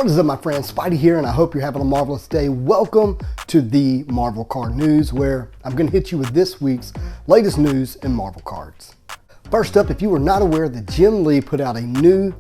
What is up, my friends? Spidey here, and I hope you're having a marvelous day. Welcome to the Marvel Card News, where I'm going to hit you with this week's latest news in Marvel cards. First up, if you were not aware, that Jim Lee put out a new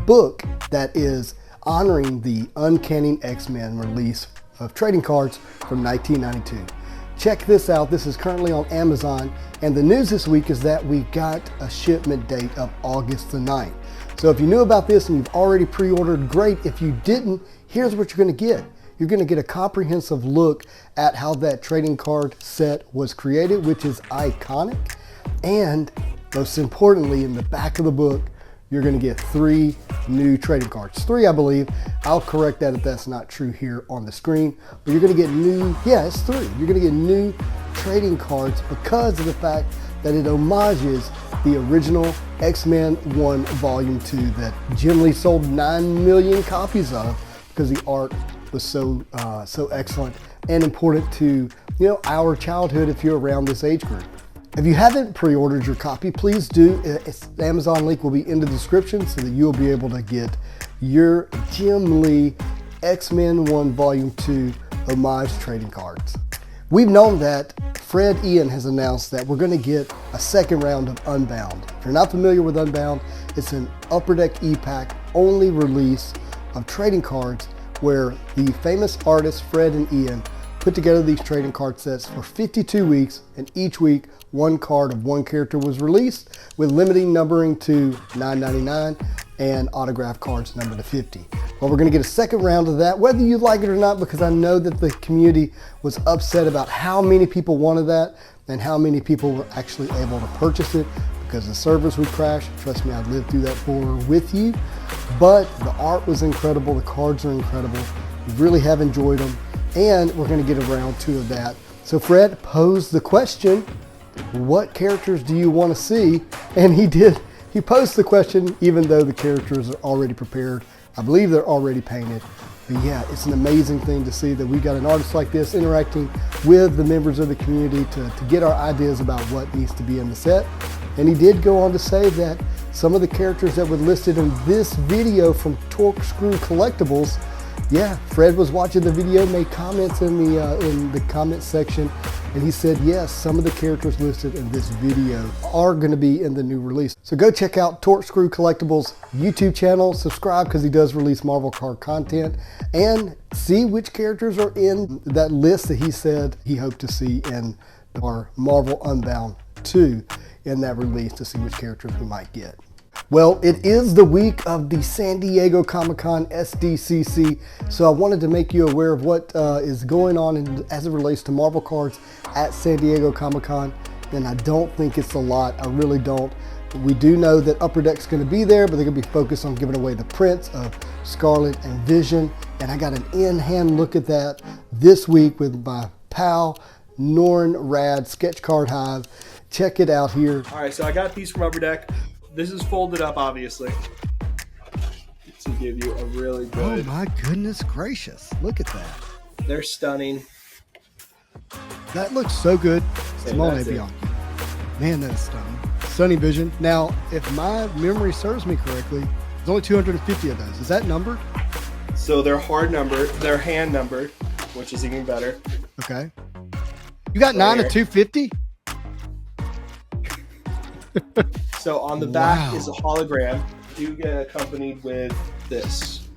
book that is honoring the Uncanny X-Men release of trading cards from 1992. Check this out. This is currently on Amazon, and the news this week is that we got a shipment date of August the 9th. So if you knew about this and you've already pre-ordered, great. If you didn't, here's what you're going to get. You're going to get a comprehensive look at how that trading card set was created, which is iconic. And most importantly, in the back of the book, you're going to get 3 new trading cards. 3, I believe. I'll correct that if that's not true here on the screen. But you're going to get new, yeah, it's 3. You're going to get new trading cards because of the fact that it homages the original X-Men 1 Volume 2 that Jim Lee sold 9 million copies of because the art was so excellent and important to, our childhood if you're around this age group. If you haven't pre-ordered your copy, please do. The Amazon link will be in the description so that you'll be able to get your Jim Lee X-Men 1 Volume 2 homage trading cards. We've known that Fred Ian has announced that we're going to get a second round of Unbound. If you're not familiar with Unbound, it's an Upper Deck e-pack only release of trading cards where the famous artists Fred and Ian put together these trading card sets for 52 weeks, and each week one card of one character was released with limiting numbering to $9.99 and autograph cards numbered to 50. Well, we're going to get a second round of that, whether you like it or not, because I know that the community was upset about how many people wanted that and how many people were actually able to purchase it because the servers would crash. Trust me, I've lived through that horror with you. But the art was incredible. The cards are incredible. We really have enjoyed them. And we're going to get a round 2 of that. So Fred posed the question, what characters do you want to see? And he did. He posed the question even though the characters are already prepared. I believe they're already painted. But yeah, it's an amazing thing to see that we got an artist like this interacting with the members of the community to get our ideas about what needs to be in the set. And he did go on to say that some of the characters that were listed in this video from Torque-Screw Collectibles, yeah, Fred was watching the video, made comments in the comment section, and he said, yes, some of the characters listed in this video are going to be in the new release. So go check out Torque-Screw Collectibles YouTube channel, subscribe because he does release Marvel card content, and see which characters are in that list that he said he hoped to see in our Marvel Unbound 2 in that release, to see which characters we might get. Well, it is the week of the San Diego Comic-Con SDCC, so I wanted to make you aware of what is going on as it relates to Marvel cards at San Diego Comic-Con, and I don't think it's a lot. I really don't. We do know that Upper Deck's going to be there, but they're going to be focused on giving away the prints of Scarlet and Vision, and I got an in-hand look at that this week with my pal Norn Rad Sketch Card Hive. Check it out here. All right, so I got these from Upper Deck. This is folded up, obviously, to give you a really good... Oh my goodness gracious. Look at that. They're stunning. That looks so good. Simone Bianchi. Man, that is stunning. Stunning Vision. Now, if my memory serves me correctly, there's only 250 of those. Is that numbered? So they're hard numbered. They're hand numbered, which is even better. Okay. You got 9 of 250? So on the back is a hologram. You get accompanied with this.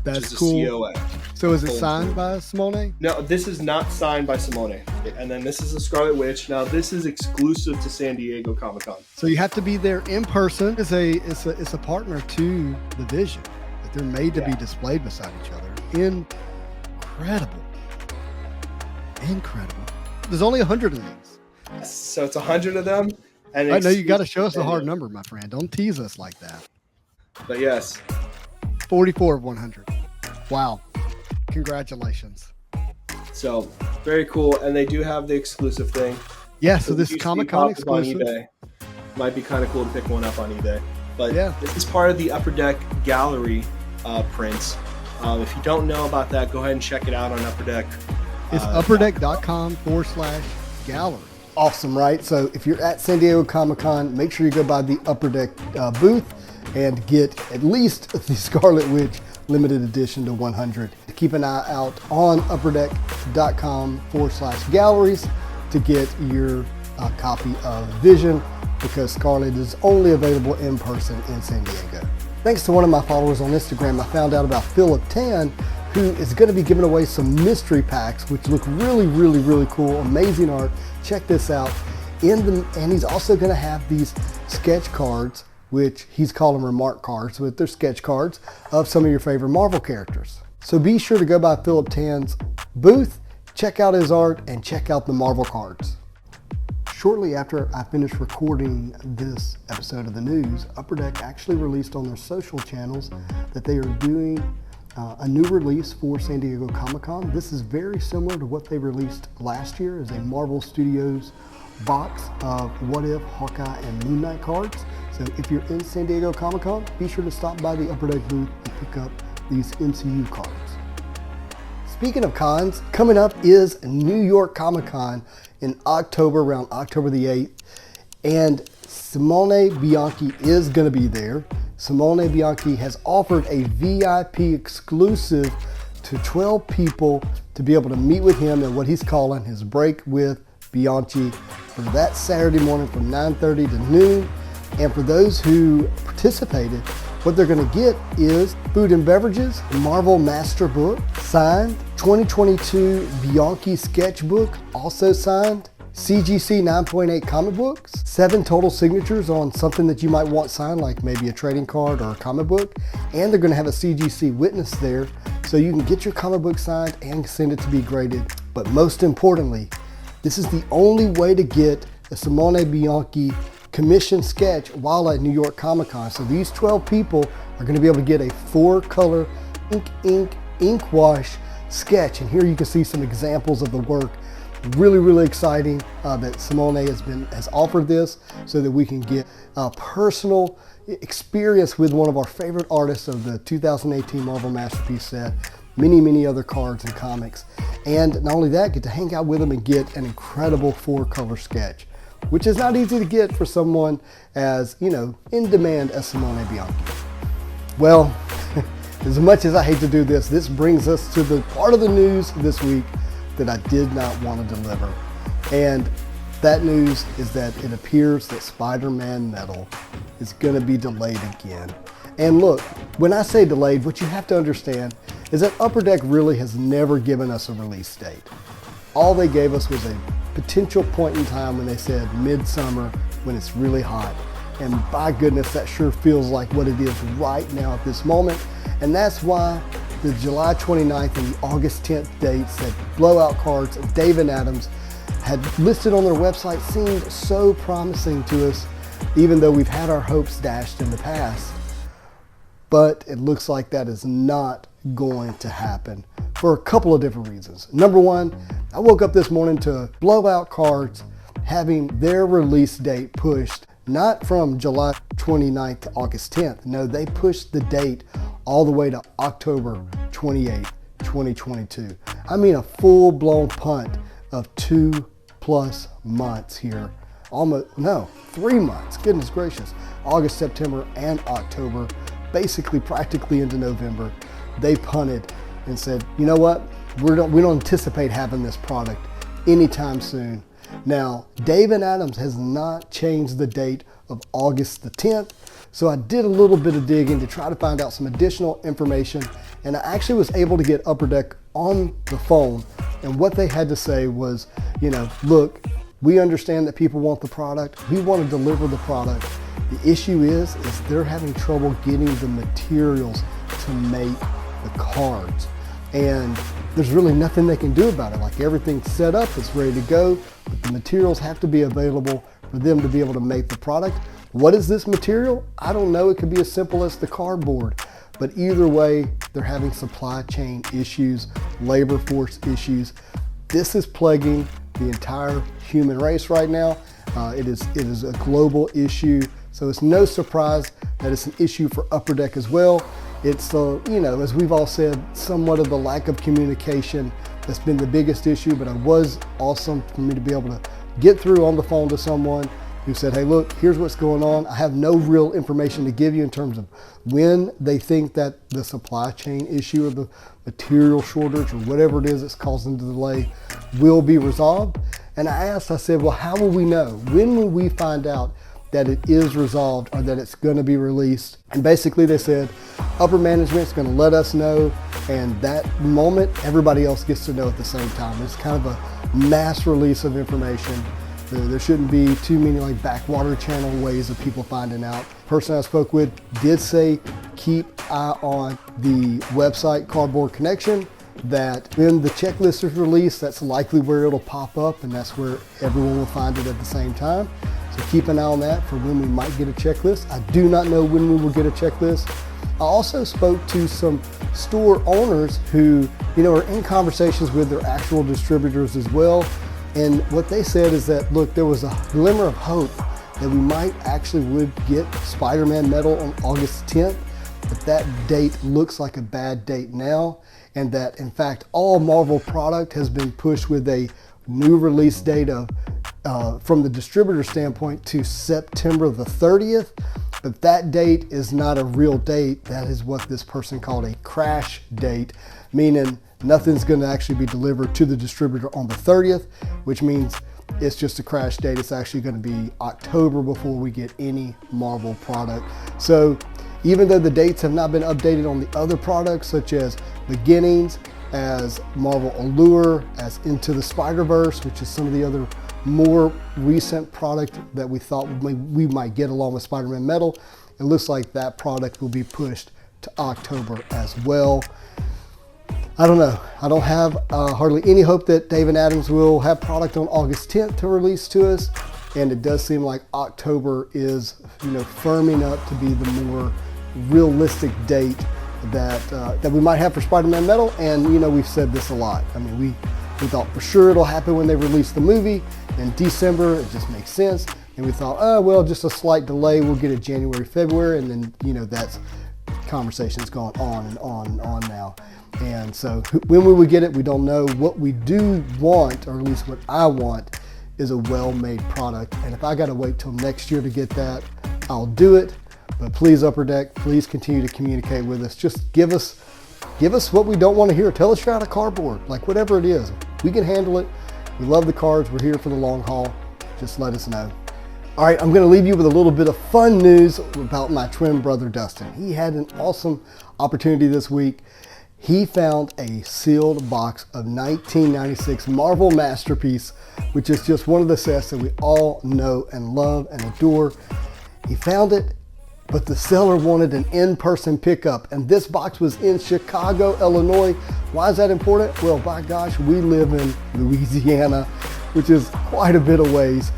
That's cool. COA. So is it signed by Simone? No, this is not signed by Simone. And then this is a Scarlet Witch. Now this is exclusive to San Diego Comic-Con. So you have to be there in person. It's a partner to the Vision. That they're made to be displayed beside each other. Incredible. There's only 100 of these. So it's 100 of them. And I know you got to show us the hard number, my friend. Don't tease us like that. But yes. 44 of 100. Wow. Congratulations. So very cool. And they do have the exclusive thing. Yeah, so this Comic-Con exclusive. On eBay. Might be kind of cool to pick one up on eBay. But yeah, this is part of the Upper Deck gallery prints. If you don't know about that, go ahead and check it out on Upper Deck. It's upperdeck.com/gallery. Awesome, right? So if you're at San Diego Comic-Con, make sure you go by the Upper Deck booth and get at least the Scarlet Witch limited edition to 100. Keep an eye out on upperdeck.com/galleries to get your copy of Vision, because Scarlet is only available in person in San Diego. Thanks to one of my followers on Instagram, I found out about Philip Tan, who is going to be giving away some mystery packs, which look really cool, amazing art. Check this out. And he's also going to have these sketch cards, which he's calling remark cards, but they're sketch cards of some of your favorite Marvel characters. So be sure to go by Philip Tan's booth, check out his art, and check out the Marvel cards. Shortly after I finished recording this episode of the news, Upper Deck actually released on their social channels that they are doing a new release for San Diego Comic-Con. This is very similar to what they released last year as a Marvel Studios box of What If, Hawkeye, and Moon Knight cards. So if you're in San Diego Comic-Con, be sure to stop by the Upper Deck booth and pick up these MCU cards. Speaking of cons, coming up is New York Comic-Con in October, around October the 8th, and Simone Bianchi is going to be there. Simone Bianchi has offered a VIP exclusive to 12 people to be able to meet with him in what he's calling his Break with Bianchi for that Saturday morning from 9:30 to noon. And for those who participated, what they're going to get is food and beverages, Marvel Master Book, signed, 2022 Bianchi Sketchbook, also signed, CGC 9.8 comic books, 7 total signatures on something that you might want signed, like maybe a trading card or a comic book. And they're going to have a CGC witness there, so you can get your comic book signed and send it to be graded. But most importantly, this is the only way to get a Simone Bianchi commission sketch while at New York Comic-Con. So these 12 people are going to be able to get a 4-color ink wash sketch. And here you can see some examples of the work. Really exciting that Simone has offered this so that we can get a personal experience with one of our favorite artists of the 2018 Marvel Masterpiece set, many other cards and comics. And not only that, get to hang out with them and get an incredible 4-color sketch, which is not easy to get for someone as, in demand as Simone Bianchi. Well, as much as I hate to do this, this brings us to the part of the news this week that I did not want to deliver. And that news is that it appears that Spider-Man Metal is going to be delayed again. And look, when I say delayed, what you have to understand is that Upper Deck really has never given us a release date. All they gave us was a potential point in time when they said midsummer, when it's really hot. And by goodness, that sure feels like what it is right now at this moment. And that's why the July 29th and the August 10th dates that blowout cards of David Adams had listed on their website seemed so promising to us, even though we've had our hopes dashed in the past. But it looks like that is not going to happen for a couple of different reasons. Number one, I woke up this morning to blowout cards having their release date pushed, not from July 29th to August 10th. No, they pushed the date all the way to October 28th, 2022. I mean a full-blown punt of 2+ months here. 3 months, goodness gracious. August, September, and October, basically practically into November. They punted and said, you know what, we don't anticipate having this product anytime soon. Now, David Adams has not changed the date of August the 10th, so I did a little bit of digging to try to find out some additional information, and I actually was able to get Upper Deck on the phone, and what they had to say was, look, we understand that people want the product, we want to deliver the product. The issue is they're having trouble getting the materials to make the cards. And there's really nothing they can do about it. Like, everything's set up, it's ready to go, but the materials have to be available for them to be able to make the product. What is this material? I don't know. It could be as simple as the cardboard. But either way, they're having supply chain issues, labor force issues. This is plaguing the entire human race right now. It is a global issue. So it's no surprise that it's an issue for Upper Deck as well. It's, as we've all said, somewhat of the lack of communication that's been the biggest issue, but it was awesome for me to be able to get through on the phone to someone who said, hey, look, here's what's going on. I have no real information to give you in terms of when they think that the supply chain issue or the material shortage or whatever it is that's causing the delay will be resolved. And I said, well, how will we know? When will we find out that it is resolved or that it's going to be released? And basically they said upper management's going to let us know, and that moment everybody else gets to know at the same time. It's kind of a mass release of information. There shouldn't be too many like backwater channel ways of people finding out. The person I spoke with did say keep eye on the website Cardboard Connection, that when the checklist is released, that's likely where it'll pop up, and that's where everyone will find it at the same time. So keep an eye on that for when we might get a checklist. I do not know when we will get a checklist. I also spoke to some store owners who, are in conversations with their actual distributors as well. And what they said is that, look, there was a glimmer of hope that we might actually would get Spider-Man metal on August 10th, but that date looks like a bad date now, and that in fact all Marvel product has been pushed with a new release date of, from the distributor standpoint, to September the 30th. But that date is not a real date. That is what this person called a crash date, meaning nothing's going to actually be delivered to the distributor on the 30th, which means it's just a crash date. It's actually going to be October before we get any Marvel product. So even though the dates have not been updated on the other products, such as Beginnings, as Marvel Allure, as Into the Spider-Verse, which is some of the other more recent product that we thought we might get along with Spider-Man Metal, it looks like that product will be pushed to October as well. I don't know. I don't have hardly any hope that Dave and Adams will have product on August 10th to release to us. And it does seem like October is, firming up to be the more realistic date that we might have for Spider-Man Metal. And, we've said this a lot. I mean, we thought for sure it'll happen when they release the movie in December. It just makes sense. And we thought, oh, well, just a slight delay. We'll get it January, February. And then, that's conversation's gone on and on and on now. And so when we would get it, we don't know. What we do want, or at least what I want, is a well-made product. And if I got to wait till next year to get that, I'll do it. But please, Upper Deck, please continue to communicate with us. Just give us what we don't want to hear. Tell us you're out of cardboard, like whatever it is. We can handle it. We love the cards. We're here for the long haul. Just let us know. All right, I'm going to leave you with a little bit of fun news about my twin brother, Dustin. He had an awesome opportunity this week. He found a sealed box of 1996 Marvel Masterpiece, which is just one of the sets that we all know and love and adore. He found it, but the seller wanted an in-person pickup, and this box was in Chicago, Illinois. Why is that important? Well, by gosh, we live in Louisiana, which is quite a bit of ways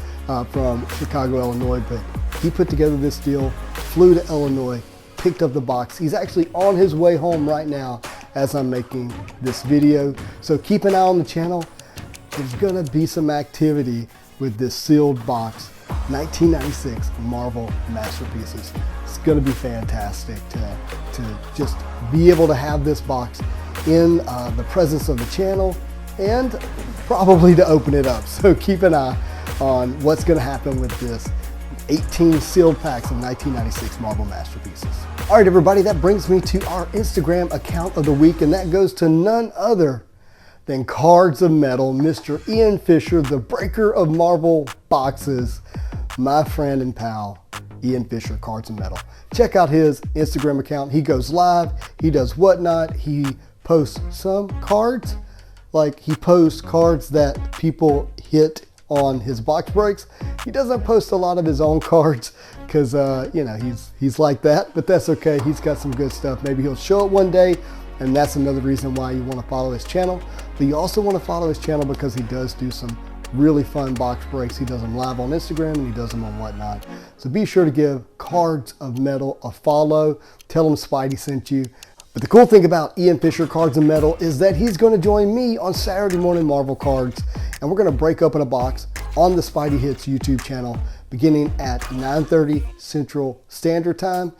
from Chicago, Illinois, but he put together this deal, flew to Illinois, picked up the box. He's actually on his way home right now as I'm making this video. So keep an eye on the channel. There's gonna be some activity with this sealed box, 1996 Marvel Masterpieces. It's gonna be fantastic to just be able to have this box in the presence of the channel, and probably to open it up. So keep an eye on what's gonna happen with this 18 sealed packs of 1996 Marvel Masterpieces. All right, everybody, that brings me to our Instagram account of the week, and that goes to none other than Cards of Metal, Mr. Ian Fisher, the breaker of Marvel boxes, my friend and pal, Ian Fisher, Cards of Metal. Check out his Instagram account. He goes live, he does whatnot, he posts some cards, like he posts cards that people hit on his box breaks. He doesn't post a lot of his own cards because he's like that, but that's okay. He's got some good stuff. Maybe he'll show it one day, and that's another reason why you want to follow his channel. But you also want to follow his channel because he does do some really fun box breaks. He does them live on Instagram and he does them on whatnot. So be sure to give Cards of Metal a follow. Tell him Spidey sent you. But the cool thing about Ian Fisher, Cards of Metal, is that he's going to join me on Saturday morning Marvel Cards, and we're going to break open a box on the Spidey Hits YouTube channel beginning at 9:30 Central Standard Time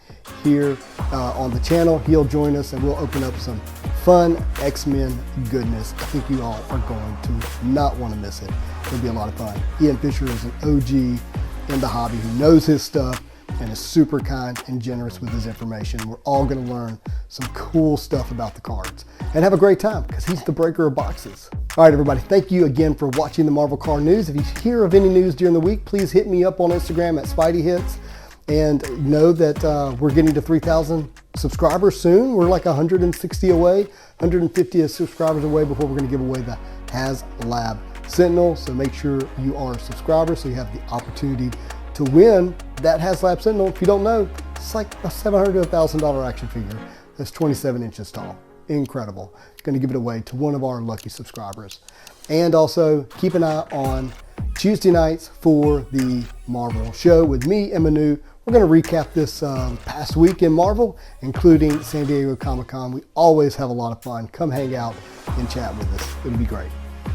here on the channel. He'll join us and we'll open up some fun X-Men goodness. I think you all are going to not want to miss it. It'll be a lot of fun. Ian Fisher is an OG in the hobby who knows his stuff and is super kind and generous with his information. We're all going to learn some cool stuff about the cards and have a great time because he's the breaker of boxes. All right, everybody, thank you again for watching the Marvel Card News. If you hear of any news during the week, please hit me up on Instagram at Spidey Hits, and know that we're getting to 3,000 subscribers soon. We're like 160 away, 150 subscribers away before we're going to give away the HasLab Sentinel. So make sure you are a subscriber so you have the opportunity to win that HasLab Sentinel. If you don't know, it's like a $700 to $1,000 action figure that's 27 inches tall. Incredible. Going to give it away to one of our lucky subscribers. And also keep an eye on Tuesday nights for the Marvel show with me and Manu. We're going to recap this past week in Marvel, including San Diego Comic-Con. We always have a lot of fun. Come hang out and chat with us. It'll be great.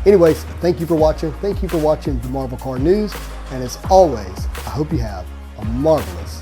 Anyways, thank you for watching. Thank you for watching the Marvel Card News. And as always, I hope you have a marvelous